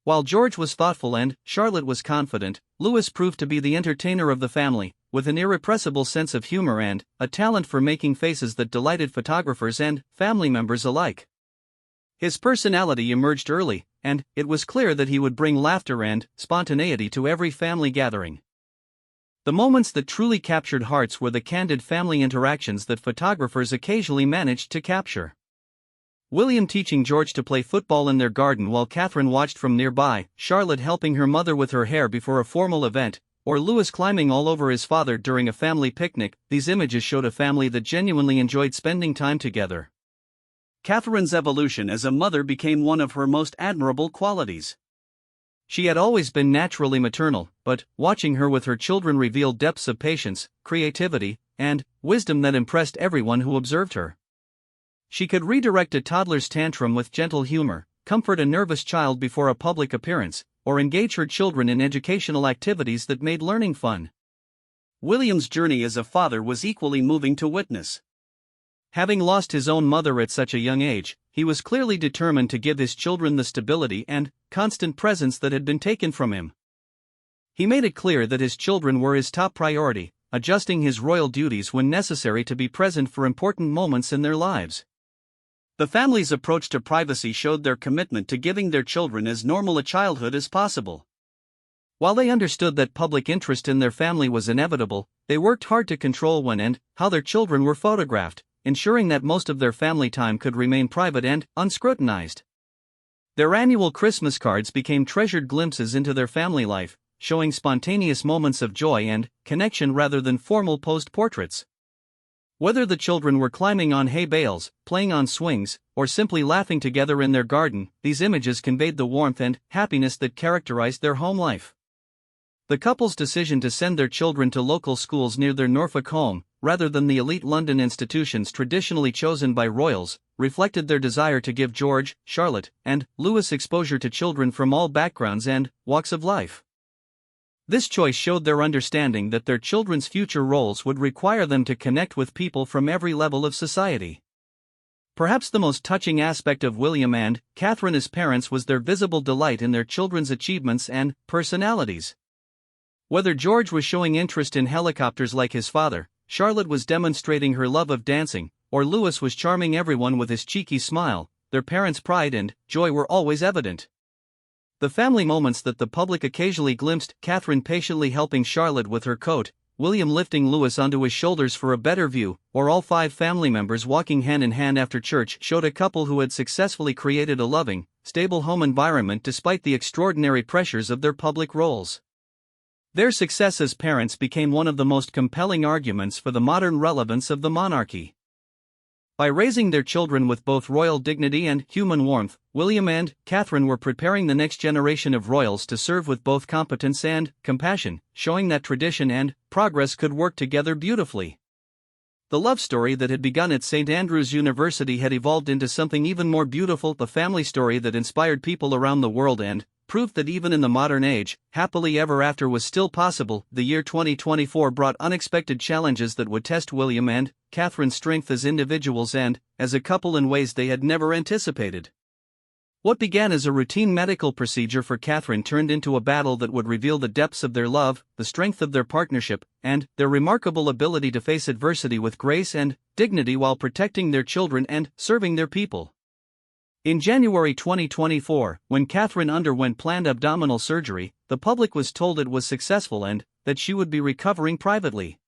While George was thoughtful and Charlotte was confident, Louis proved to be the entertainer of the family, with an irrepressible sense of humor and a talent for making faces that delighted photographers and family members alike. His personality emerged early, and it was clear that he would bring laughter and spontaneity to every family gathering. The moments that truly captured hearts were the candid family interactions that photographers occasionally managed to capture. William teaching George to play football in their garden while Catherine watched from nearby, Charlotte helping her mother with her hair before a formal event, or Louis climbing all over his father during a family picnic. These images showed a family that genuinely enjoyed spending time together. Catherine's evolution as a mother became one of her most admirable qualities. She had always been naturally maternal, but watching her with her children revealed depths of patience, creativity, and wisdom that impressed everyone who observed her. She could redirect a toddler's tantrum with gentle humor, comfort a nervous child before a public appearance, or engage her children in educational activities that made learning fun. William's journey as a father was equally moving to witness. Having lost his own mother at such a young age, he was clearly determined to give his children the stability and constant presence that had been taken from him. He made it clear that his children were his top priority, adjusting his royal duties when necessary to be present for important moments in their lives. The family's approach to privacy showed their commitment to giving their children as normal a childhood as possible. While they understood that public interest in their family was inevitable, they worked hard to control when and how their children were photographed, ensuring that most of their family time could remain private and unscrutinized. Their annual Christmas cards became treasured glimpses into their family life, showing spontaneous moments of joy and connection rather than formal posed portraits. Whether the children were climbing on hay bales, playing on swings, or simply laughing together in their garden, these images conveyed the warmth and happiness that characterized their home life. The couple's decision to send their children to local schools near their Norfolk home, rather than the elite London institutions traditionally chosen by royals, reflected their desire to give George, Charlotte, and Louis exposure to children from all backgrounds and walks of life. This choice showed their understanding that their children's future roles would require them to connect with people from every level of society. Perhaps the most touching aspect of William and Catherine as parents was their visible delight in their children's achievements and personalities. Whether George was showing interest in helicopters like his father, Charlotte was demonstrating her love of dancing, or Louis was charming everyone with his cheeky smile, their parents' pride and joy were always evident. The family moments that the public occasionally glimpsed, Catherine patiently helping Charlotte with her coat, William lifting Louis onto his shoulders for a better view, or all 5 family members walking hand in hand after church, showed a couple who had successfully created a loving, stable home environment despite the extraordinary pressures of their public roles. Their success as parents became one of the most compelling arguments for the modern relevance of the monarchy. By raising their children with both royal dignity and human warmth, William and Catherine were preparing the next generation of royals to serve with both competence and compassion, showing that tradition and progress could work together beautifully. The love story that had begun at St. Andrews University had evolved into something even more beautiful, the family story that inspired people around the world and proved that even in the modern age, happily ever after was still possible. The year 2024 brought unexpected challenges that would test William and Catherine's strength as individuals and as a couple in ways they had never anticipated. What began as a routine medical procedure for Catherine turned into a battle that would reveal the depths of their love, the strength of their partnership, and their remarkable ability to face adversity with grace and dignity while protecting their children and serving their people. In January 2024, when Catherine underwent planned abdominal surgery, the public was told it was successful and that she would be recovering privately.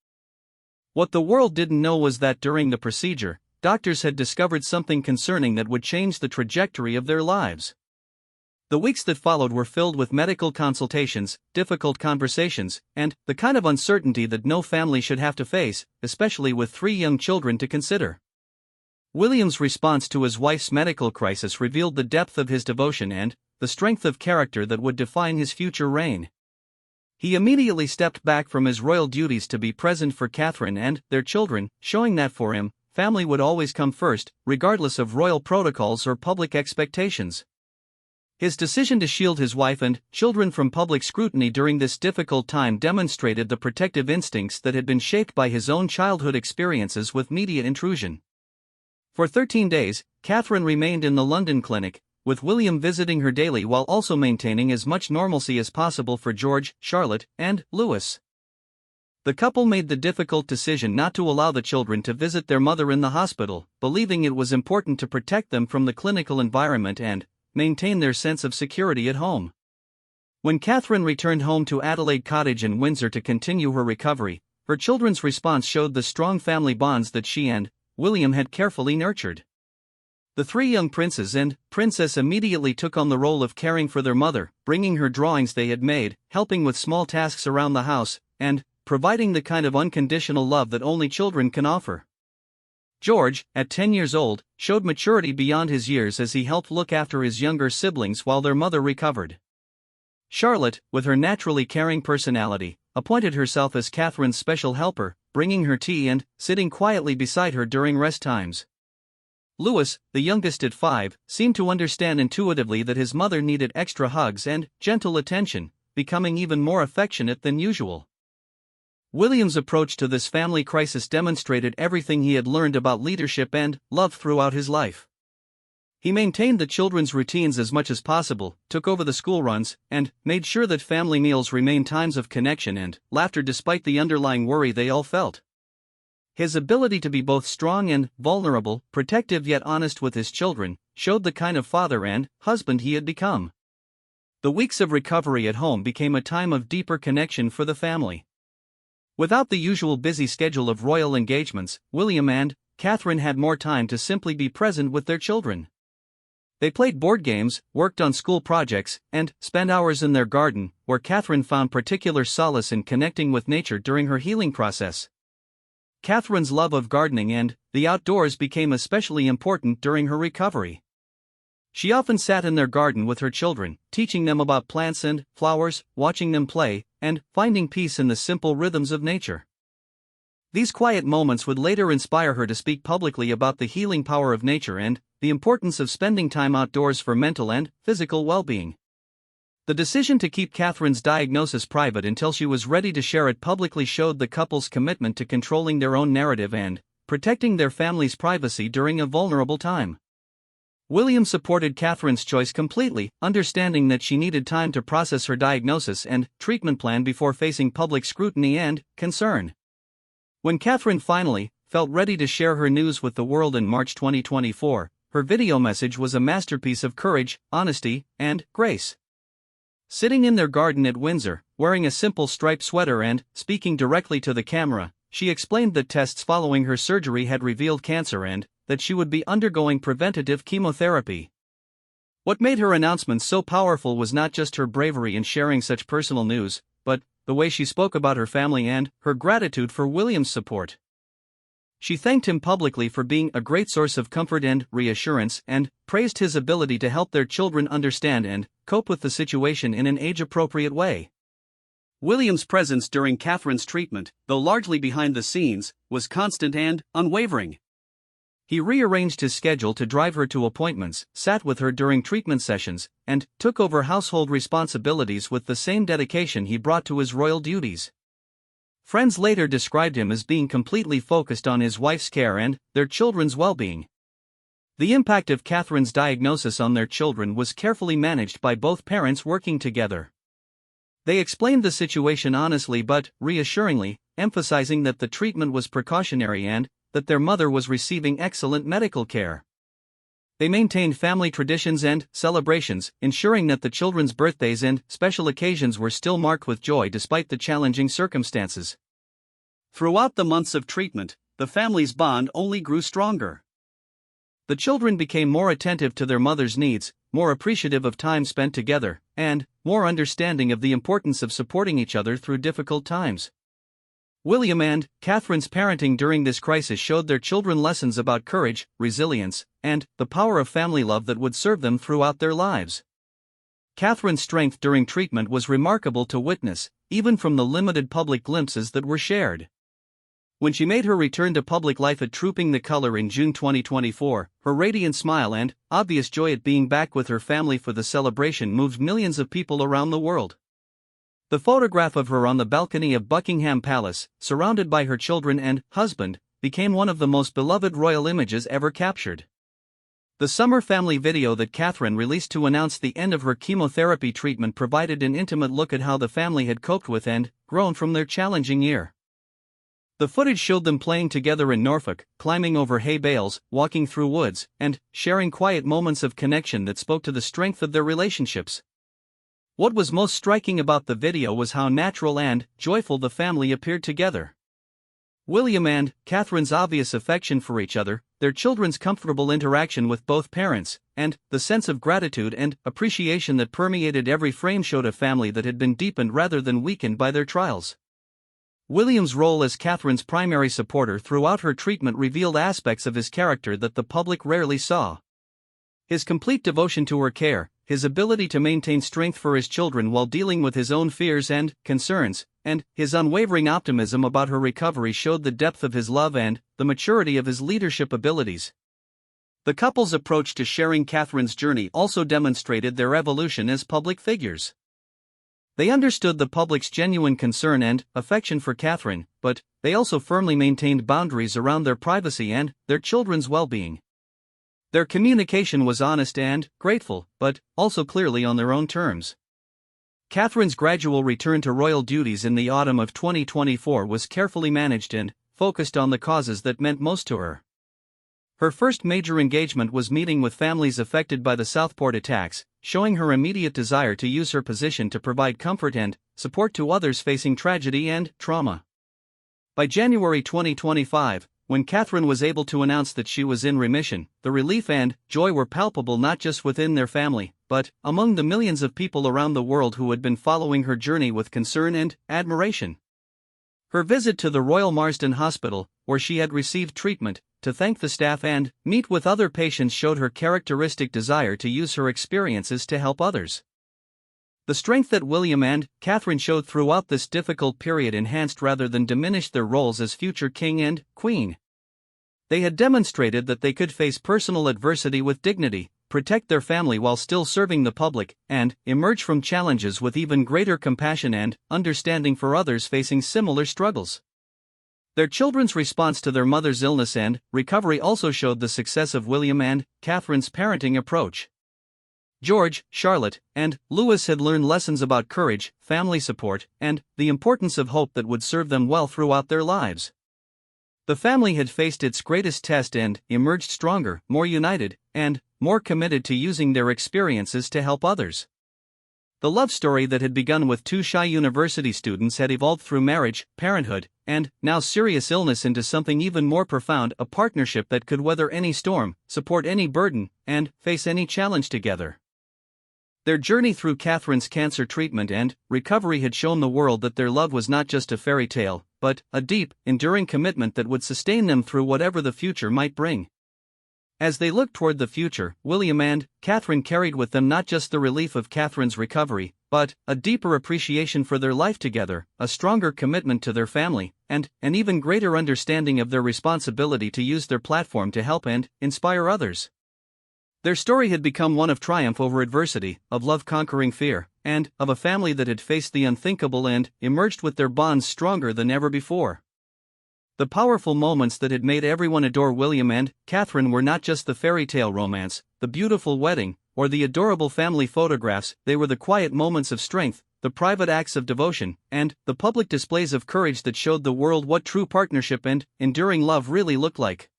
What the world didn't know was that during the procedure, doctors had discovered something concerning that would change the trajectory of their lives. The weeks that followed were filled with medical consultations, difficult conversations, and the kind of uncertainty that no family should have to face, especially with 3 young children to consider. William's response to his wife's medical crisis revealed the depth of his devotion and the strength of character that would define his future reign. He immediately stepped back from his royal duties to be present for Catherine and their children, showing that for him, family would always come first, regardless of royal protocols or public expectations. His decision to shield his wife and children from public scrutiny during this difficult time demonstrated the protective instincts that had been shaped by his own childhood experiences with media intrusion. For 13 days, Catherine remained in the London clinic, with William visiting her daily while also maintaining as much normalcy as possible for George, Charlotte, and Louis. The couple made the difficult decision not to allow the children to visit their mother in the hospital, believing it was important to protect them from the clinical environment and maintain their sense of security at home. When Catherine returned home to Adelaide Cottage in Windsor to continue her recovery, her children's response showed the strong family bonds that she and William had carefully nurtured. The 3 young princes and princess immediately took on the role of caring for their mother, bringing her drawings they had made, helping with small tasks around the house, and providing the kind of unconditional love that only children can offer. George, at 10 years old, showed maturity beyond his years as he helped look after his younger siblings while their mother recovered. Charlotte, with her naturally caring personality, appointed herself as Catherine's special helper, bringing her tea and sitting quietly beside her during rest times. Louis, the youngest at 5, seemed to understand intuitively that his mother needed extra hugs and gentle attention, becoming even more affectionate than usual. William's approach to this family crisis demonstrated everything he had learned about leadership and love throughout his life. He maintained the children's routines as much as possible, took over the school runs, and made sure that family meals remained times of connection and laughter despite the underlying worry they all felt. His ability to be both strong and vulnerable, protective yet honest with his children, showed the kind of father and husband he had become. The weeks of recovery at home became a time of deeper connection for the family. Without the usual busy schedule of royal engagements, William and Catherine had more time to simply be present with their children. They played board games, worked on school projects, and spent hours in their garden, where Catherine found particular solace in connecting with nature during her healing process. Catherine's love of gardening and the outdoors became especially important during her recovery. She often sat in their garden with her children, teaching them about plants and flowers, watching them play, and finding peace in the simple rhythms of nature. These quiet moments would later inspire her to speak publicly about the healing power of nature and the importance of spending time outdoors for mental and physical well-being. The decision to keep Catherine's diagnosis private until she was ready to share it publicly showed the couple's commitment to controlling their own narrative and protecting their family's privacy during a vulnerable time. William supported Catherine's choice completely, understanding that she needed time to process her diagnosis and treatment plan before facing public scrutiny and concern. When Catherine finally felt ready to share her news with the world in March 2024. Her video message was a masterpiece of courage, honesty, and grace. Sitting in their garden at Windsor, wearing a simple striped sweater and speaking directly to the camera, she explained that tests following her surgery had revealed cancer and that she would be undergoing preventative chemotherapy. What made her announcement so powerful was not just her bravery in sharing such personal news, but the way she spoke about her family and her gratitude for William's support. She thanked him publicly for being a great source of comfort and reassurance and praised his ability to help their children understand and cope with the situation in an age-appropriate way. William's presence during Catherine's treatment, though largely behind the scenes, was constant and unwavering. He rearranged his schedule to drive her to appointments, sat with her during treatment sessions, and took over household responsibilities with the same dedication he brought to his royal duties. Friends later described him as being completely focused on his wife's care and their children's well-being. The impact of Catherine's diagnosis on their children was carefully managed by both parents working together. They explained the situation honestly but reassuringly, emphasizing that the treatment was precautionary and that their mother was receiving excellent medical care. They maintained family traditions and celebrations, ensuring that the children's birthdays and special occasions were still marked with joy despite the challenging circumstances. Throughout the months of treatment, the family's bond only grew stronger. The children became more attentive to their mother's needs, more appreciative of time spent together, and more understanding of the importance of supporting each other through difficult times. William and Catherine's parenting during this crisis showed their children lessons about courage, resilience, and the power of family love that would serve them throughout their lives. Catherine's strength during treatment was remarkable to witness, even from the limited public glimpses that were shared. When she made her return to public life at Trooping the Colour in June 2024, her radiant smile and obvious joy at being back with her family for the celebration moved millions of people around the world. The photograph of her on the balcony of Buckingham Palace, surrounded by her children and husband, became one of the most beloved royal images ever captured. The summer family video that Catherine released to announce the end of her chemotherapy treatment provided an intimate look at how the family had coped with and grown from their challenging year. The footage showed them playing together in Norfolk, climbing over hay bales, walking through woods, and sharing quiet moments of connection that spoke to the strength of their relationships. What was most striking about the video was how natural and joyful the family appeared together. William and Catherine's obvious affection for each other, their children's comfortable interaction with both parents, and the sense of gratitude and appreciation that permeated every frame showed a family that had been deepened rather than weakened by their trials. William's role as Catherine's primary supporter throughout her treatment revealed aspects of his character that the public rarely saw. His complete devotion to her care, his ability to maintain strength for his children while dealing with his own fears and concerns, and his unwavering optimism about her recovery showed the depth of his love and the maturity of his leadership abilities. The couple's approach to sharing Catherine's journey also demonstrated their evolution as public figures. They understood the public's genuine concern and affection for Catherine, but they also firmly maintained boundaries around their privacy and their children's well-being. Their communication was honest and grateful, but also clearly on their own terms. Catherine's gradual return to royal duties in the autumn of 2024 was carefully managed and focused on the causes that meant most to her. Her first major engagement was meeting with families affected by the Southport attacks, showing her immediate desire to use her position to provide comfort and support to others facing tragedy and trauma. By January 2025, when Catherine was able to announce that she was in remission, the relief and joy were palpable not just within their family, but among the millions of people around the world who had been following her journey with concern and admiration. Her visit to the Royal Marsden Hospital, where she had received treatment, to thank the staff and meet with other patients showed her characteristic desire to use her experiences to help others. The strength that William and Catherine showed throughout this difficult period enhanced rather than diminished their roles as future king and queen. They had demonstrated that they could face personal adversity with dignity, protect their family while still serving the public, and emerge from challenges with even greater compassion and understanding for others facing similar struggles. Their children's response to their mother's illness and recovery also showed the success of William and Catherine's parenting approach. George, Charlotte, and Louis had learned lessons about courage, family support, and the importance of hope that would serve them well throughout their lives. The family had faced its greatest test and emerged stronger, more united, and more committed to using their experiences to help others. The love story that had begun with two shy university students had evolved through marriage, parenthood, and now serious illness into something even more profound, a partnership that could weather any storm, support any burden, and face any challenge together. Their journey through Catherine's cancer treatment and recovery had shown the world that their love was not just a fairy tale, but a deep, enduring commitment that would sustain them through whatever the future might bring. As they looked toward the future, William and Catherine carried with them not just the relief of Catherine's recovery, but a deeper appreciation for their life together, a stronger commitment to their family, and an even greater understanding of their responsibility to use their platform to help and inspire others. Their story had become one of triumph over adversity, of love conquering fear, and of a family that had faced the unthinkable and emerged with their bonds stronger than ever before. The powerful moments that had made everyone adore William and Catherine were not just the fairy tale romance, the beautiful wedding, or the adorable family photographs. They were the quiet moments of strength, the private acts of devotion, and the public displays of courage that showed the world what true partnership and enduring love really looked like.